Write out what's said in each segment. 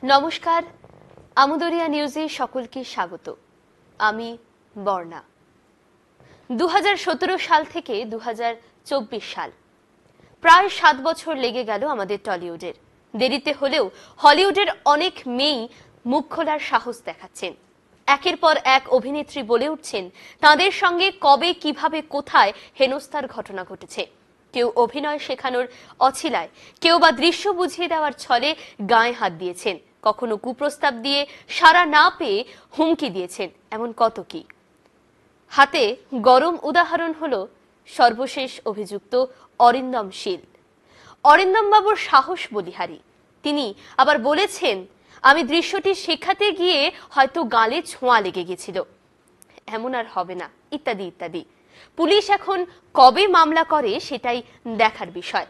নমস্কার, আমুদরিয়া নিউজে সকলকে স্বাগত। আমি বর্ণা। 2017 সাল থেকে 2024 সাল, প্রায় 7 বছর লেগে গেল আমাদের টলিউডের। দেরিতে হলেও হলিউডের অনেক মেয়েই মুখ খোলার সাহস দেখাচ্ছেন। একের পর এক অভিনেত্রী বলে উঠছেন তাদের সঙ্গে কবে, কিভাবে, কোথায় হেনস্থার ঘটনা ঘটেছে। কেউ অভিনয় শেখানোর অছিলায়, কেউ বা দৃশ্য বুঝিয়ে দেওয়ার ছলে গায়ে হাত দিয়েছেন, কখনো কুপ্রস্তাব দিয়ে সাড়া না পেয়ে হুমকি দিয়েছেন, এমন কত কি। হাতে গরম উদাহরণ হলো সর্বশেষ অভিযুক্ত অরিন্দম শীল। অরিন্দম বাবুর সাহস বলিহারি। তিনি আবার বলেছেন, আমি দৃশ্যটি শেখাতে গিয়ে হয়তো গালে ছোঁয়া লেগে গেছিল, এমন আর হবে না, ইত্যাদি ইত্যাদি। পুলিশ এখন কবে মামলা করে সেটাই দেখার বিষয়।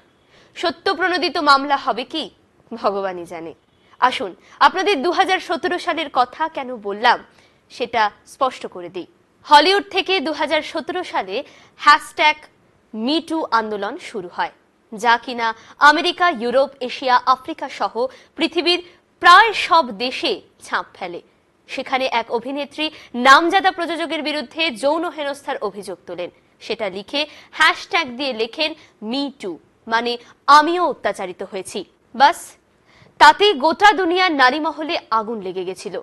সত্যপ্রণোদিত মামলা হবে কি ভগবানই জানে। আসুন আপনাদের 2017 সালের কথা কেন বললাম সেটা স্পষ্ট করে দিই। হলিউড থেকে 2017 সালে #MeToo আন্দোলন শুরু হয়, যা কিনা আমেরিকা, ইউরোপ, এশিয়া, আফ্রিকা সহ পৃথিবীর প্রায় সব দেশে ছাপ ফেলে। সেখানে এক অভিনেত্রী নামজাদা প্রযোজকের বিরুদ্ধে যৌন হেনস্থার অভিযোগ তোলেন। সেটা লিখে হ্যাশট্যাগ দিয়ে লেখেন MeToo, মানে আমিও অত্যাচারিত হয়েছি। বাস, তাতেই গোটা দুনিয়ার নারী মহলে আগুন লেগে গেছিল।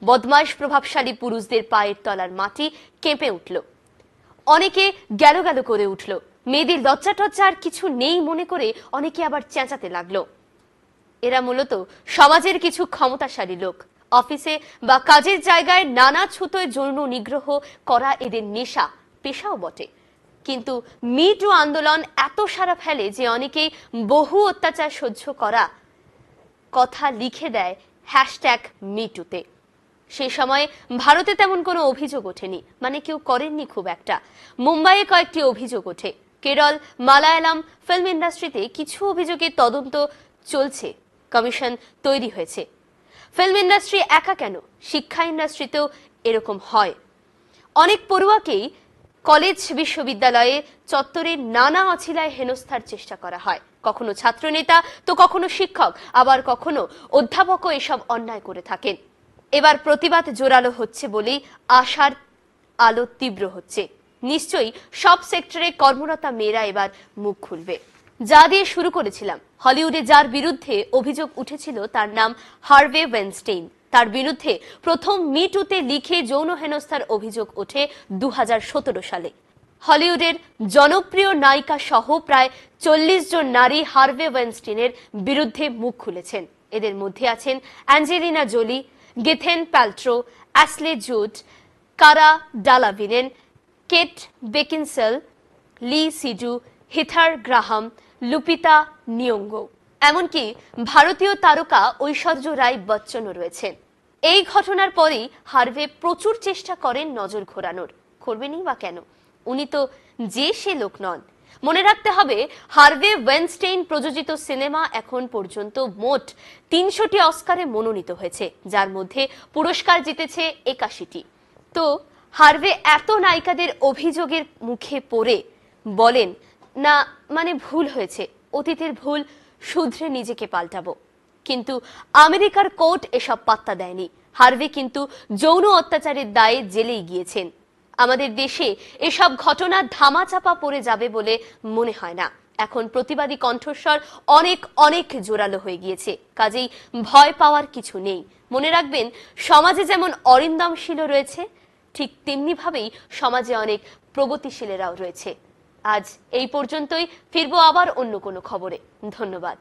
বদমাইশ প্রভাবশালী পুরুষদের পায়ের তলার মাটি কেঁপে উঠল। অনেকে গেল গেল করে উঠল। মেয়েদের লজ্জা টজ্জা আর কিছু নেই মনে করে অনেকে আবার চেঁচাতে লাগলো। এরা মূলত সমাজের কিছু ক্ষমতাশালী লোক। অফিসে বা কাজের জায়গায় নানা ছুতোয় যৌন নিগ্রহ করা এদের নেশা, পেশাও বটে। কিন্তু MeToo আন্দোলন এত সাড়া ফেলে যে অনেকেই বহু অত্যাচার সহ্য করা কথা লিখে দেয় #MeTooতে। সেই সময় ভারতে তেমন কোনো অভিযোগ ওঠেনি, মানে কেউ করেননি খুব একটা। মুম্বাইয়ে কয়েকটি অভিযোগ ওঠে। কেরল, মালায়ালাম ফিল্ম ইন্ডাস্ট্রিতে কিছু অভিযোগের তদন্ত চলছে, কমিশন তৈরি হয়েছে। ফিল্ম ইন্ডাস্ট্রি একা কেন, শিক্ষা ইন্ডাস্ট্রিতেও এরকম হয়। অনেক পড়ুয়াকেই কলেজ, বিশ্ববিদ্যালয়ে চত্বরে নানা অছিলায় হেনস্থার চেষ্টা করা হয়। কখনো ছাত্রনেতা তো কখনো শিক্ষক, আবার কখনো অধ্যাপকও এসব অন্যায় করে থাকেন। এবার প্রতিবাদ জোরালো হচ্ছে বলেই আশার আলো তীব্র হচ্ছে। নিশ্চয়ই সব সেক্টরে কর্মরতা মেয়েরা এবার মুখ খুলবে। যা দিয়ে শুরু করেছিলাম, হলিউডে যার বিরুদ্ধে অভিযোগ উঠেছিল তার নাম হার্ভে ওয়েনস্টেইন। তার বিরুদ্ধে প্রথম MeTooতে লিখে যৌন হেনস্থার অভিযোগ ওঠে 2017 সালে। হলিউডের জনপ্রিয় নায়িকা সহ প্রায় 40 জন নারী হার্ভে ওয়েনস্টেইনের বিরুদ্ধে মুখ খুলেছেন। এদের মধ্যে আছেন অ্যাঞ্জেলিনা জোলি, গিথেন Paltrow, Ashley Judd, Cara Delevingne, Kate Beckinsale, Lea Seydoux, Heather Graham, Lupita Nyong'o, এমনকি ভারতীয় তারকা ঐশ্বর্য রায় বচ্চনও রয়েছেন। এই ঘটনার পরেই হার্ভে প্রচুর চেষ্টা করেন নজর ঘোরানোর। করবেনই বা কেন, উনি তো যে সে লোক নন। মনে রাখতে হবে, হার্ভে ওয়েনস্টেইন প্রযোজিত সিনেমা এখন পর্যন্ত মোট 300টি অস্কারে মনোনীত হয়েছে, যার মধ্যে পুরস্কার জিতেছে 81টি। তো হার্ভে এত নায়িকাদের অভিযোগের মুখে পড়ে বলেন না, মানে ভুল হয়েছে, অতীতের ভুল শুধরে নিজেকে পাল্টাবো। কিন্তু আমেরিকার কোর্ট এসব পাত্তা দেয়নি। হার্ভে কিন্তু যৌন অত্যাচারের দায়ে জেলেই গিয়েছেন। আমাদের দেশে এসব ঘটনা ধামাচাপা পড়ে যাবে বলে মনে হয় না। এখন প্রতিবাদী কণ্ঠস্বর অনেক অনেক জোরালো হয়ে গিয়েছে, কাজেই ভয় পাওয়ার কিছু নেই। মনে রাখবেন, সমাজে যেমন অরিন্দম শীলও রয়েছে, ঠিক তেমনি ভাবেই সমাজে অনেক প্রগতিশীলেরাও রয়েছে। আজ এই পর্যন্তই, ফিরবো আবার অন্য কোনো খবরে। ধন্যবাদ।